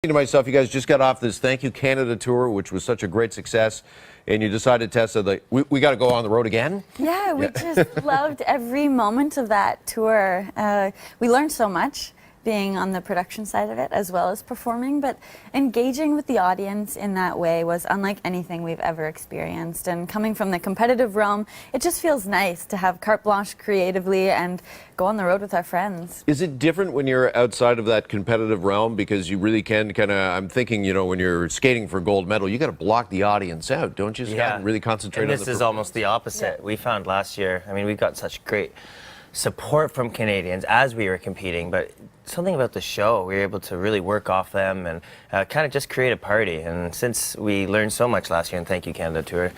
To myself, you guys just got off this Thank You Canada tour, which was such a great success, and you decided, Tessa, that we got to go on the road again? Yeah, we just loved every moment of that tour. We learned so much being on the production side of it as well as performing, but engaging with the audience in that way was unlike anything we've ever experienced. And coming from the competitive realm, it just feels nice to have carte blanche creatively and go on the road with our friends. Is it different when you're outside of that competitive realm? Because you really can kind of, I'm thinking, you know, when you're skating for gold medal, you got to block the audience out, don't you, Scott? Yeah. And really concentrate and on this is almost the opposite. Yeah. We found last year, I mean, we got such great support from Canadians as we were competing, but something about the show, we were able to really work off them and kind of just create a party. And since we learned so much last year in Thank You Canada Tour,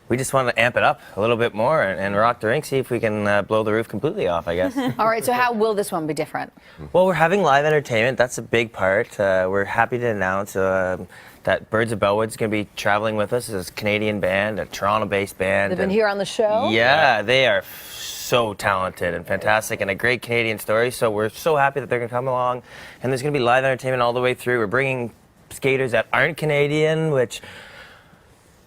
we just want to amp it up a little bit more and rock the rink, see if we can blow the roof completely off, I guess. All right, so how will this one be different? Well, we're having live entertainment. That's a big part. We're happy to announce that Birds of Bellwood's going to be traveling with us as a Canadian band, a Toronto-based band. They've been here on the show? Yeah, they are so talented and fantastic and a great Canadian story. So we're so happy that they're going to come along. And there's going to be live entertainment all the way through. We're bringing skaters that aren't Canadian, which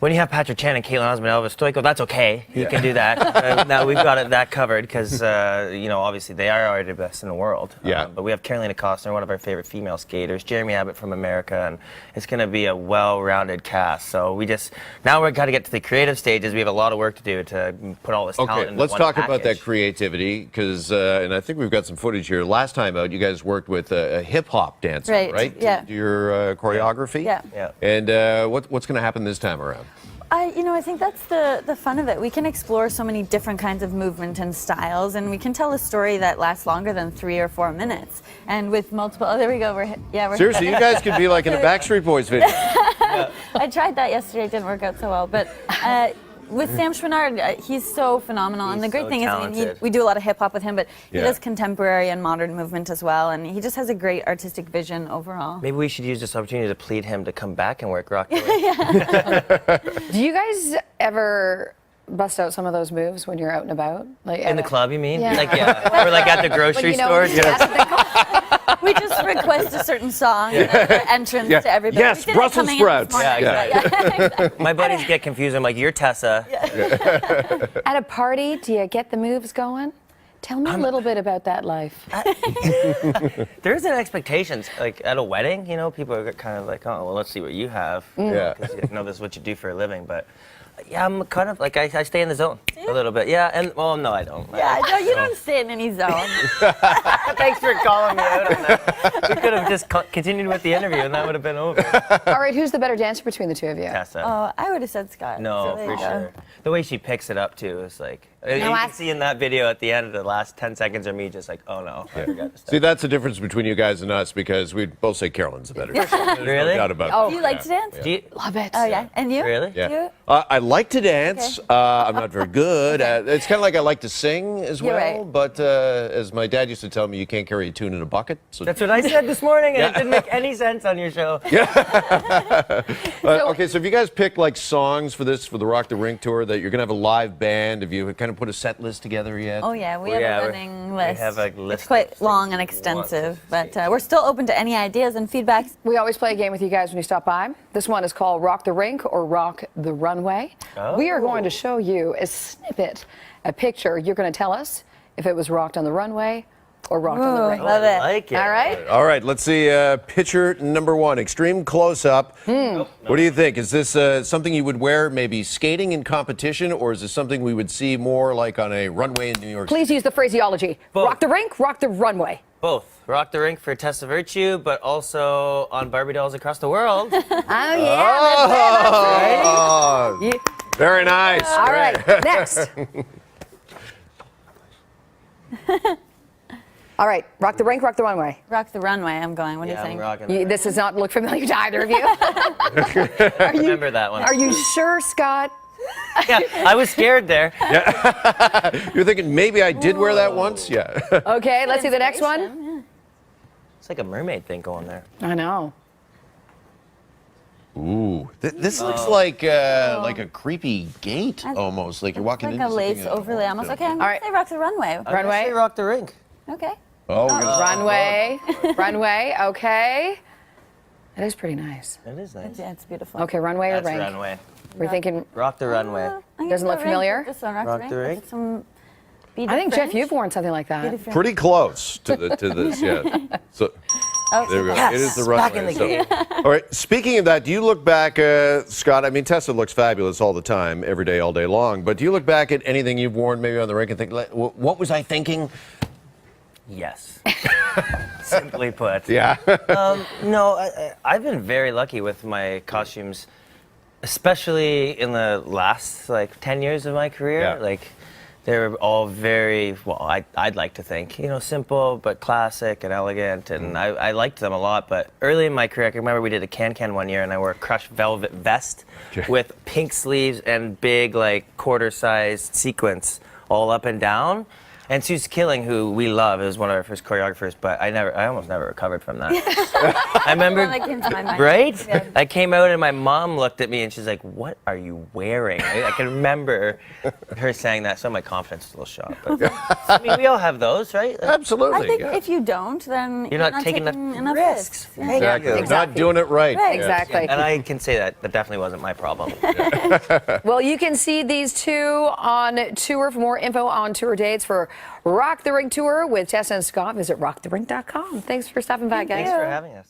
when you have Patrick Chan and Caitlin Osmond, Elvis Stoico, that's okay. You can do that. Now we've got that covered because, you know, obviously they are already the best in the world. Yeah. But we have Carolina Costner, one of our favorite female skaters, Jeremy Abbott from America, and it's going to be a well-rounded cast. So now we've got to get to the creative stages. We have a lot of work to do to put all this talent into let's one talk package. about that creativity, because, and I think we've got some footage here. Last time out, you guys worked with a hip-hop dancer, right? Yeah. To do your choreography? Yeah. And what's going to happen this time around? I think that's the fun of it. We can explore so many different kinds of movement and styles, and we can tell a story that lasts longer than 3 or 4 minutes. And with multiple, oh, there we go. We're Seriously, you guys could be like in a Backstreet Boys video. I tried that yesterday. It didn't work out so well, but. With Sam Schwinnard, he's so phenomenal, and the great thing is, we do a lot of hip hop with him, but he does contemporary and modern movement as well, and he just has a great artistic vision overall. Maybe we should use this opportunity to plead him to come back and work Rock the Rink. Do you guys ever bust out some of those moves when you're out and about? Like in the club, you mean? Yeah. Or like at the grocery store? We just request a certain song and then the entrance to everybody. Yes, Brussels sprouts. Exactly. My buddies get confused. I'm like, you're Tessa. At a party, do you get the moves going? Tell me a little bit about that life. There's an expectations. Like at a wedding, you know, people are kind of like, oh, well, let's see what you have. Yeah. Because you know this is what you do for a living. But yeah, I'm kind of like, I stay in the zone a little bit. Yeah, and well, no, I don't. Yeah, no, you don't stay in any zone. Thanks for calling me out on that. We could have just continued with the interview and that would have been over. All right, who's the better dancer between the two of you? Tessa. Oh, I would have said Scott. No, so for sure. The way she picks it up too is like, you can see in that video at the end of the last 10 seconds of me just like, oh no, I forgot to stop. See, that's the difference between you guys and us, because we'd both say Carolyn's the better dancer. Really? No doubt about Oh, do you like to dance? Do you, love it. Oh yeah, and you? Really? Yeah. You? I like to dance. Okay. I'm not very good. It's kind of like I like to sing as well. Right. But as my dad used to tell me, you can't carry a tune in a bucket. So that's what I said this morning, and it didn't make any sense on your show. Okay, so have you guys picked like songs for the Rock the Rink tour that you're gonna have a live band? Have you kind of put a set list together yet? Oh yeah, we have a running list. We have a list. It's quite long and extensive, but we're still open to any ideas and feedbacks. We always play a game with you guys when you stop by. This one is called Rock the Rink or Rock the Runway. Oh. We are going to show you a snippet, a picture. You're going to tell us if it was rocked on the runway or rocked on the rink. Love it. I like it. All right? All right, let's see picture number 1, extreme close-up. What do you think? Is this something you would wear maybe skating in competition, or is this something we would see more like on a runway in New York City? Please use the phraseology. Both. Rock the rink, rock the runway. Both. Rock the Rink for Tessa Virtue, but also on Barbie dolls across the world. Oh, yeah. Oh, That's it. very nice. All right, next. All right, rock the rink, rock the runway. Rock the runway. I'm going. What do you think? I'm rocking This does not look familiar to either of you. Remember that one. Are you sure, Scott? Yeah, I was scared there. You're thinking maybe I did wear that once? Yeah. Okay, let's see the next one. It's like a mermaid thing going there. I know. Ooh, this looks like a creepy gate almost, like you're walking like into a lace something overlay almost. Okay, I'm gonna say rock the runway. Runway. Rock the Rink. Okay. Oh, Runway. Runway. Okay. That is pretty nice. It is nice. Yeah, it's beautiful. Okay, runway or That's rink? runway. We're thinking. Rock the runway. Doesn't look familiar? Just on Rock, Rock the Rink. With some beaded I think, Jeff, fringe. you've worn something like that. Beaded fringe. Pretty close to this, yeah. So there we go. Yes, It is the back runway. in the So- game. all right. Speaking of that, do you look back, Scott? I mean, Tessa looks fabulous all the time, every day, all day long. But do you look back at anything you've worn, maybe on the rink, and think, "What was I thinking?" Yes. Simply put. Yeah. No, I've been very lucky with my costumes, especially in the last 10 years of my career. Yeah. Like, they're all very, well, I'd like to think, simple but classic and elegant, and I liked them a lot. But early in my career, I can remember we did a can one year, and I wore a crushed velvet vest with pink sleeves and big, quarter-sized sequins all up and down. And Suze Killing, who we love, is one of our first choreographers, but I almost never recovered from that. I remember, That came to my mind. right? Yeah. I came out and my mom looked at me and she's like, "What are you wearing?" I can remember her saying that, so my confidence is a little shot. But, I mean, we all have those, right? Absolutely. I think yeah. if you don't, then You're not taking enough risks. Yeah. Thank Exactly. you. Not doing it right. Right. Yes. Exactly. And I can say that definitely wasn't my problem. Well, you can see these two on tour. For more info on tour dates for Rock the Rink Tour with Tessa and Scott, visit rocktherink.com. Thanks for stopping by, guys. Thanks for having us.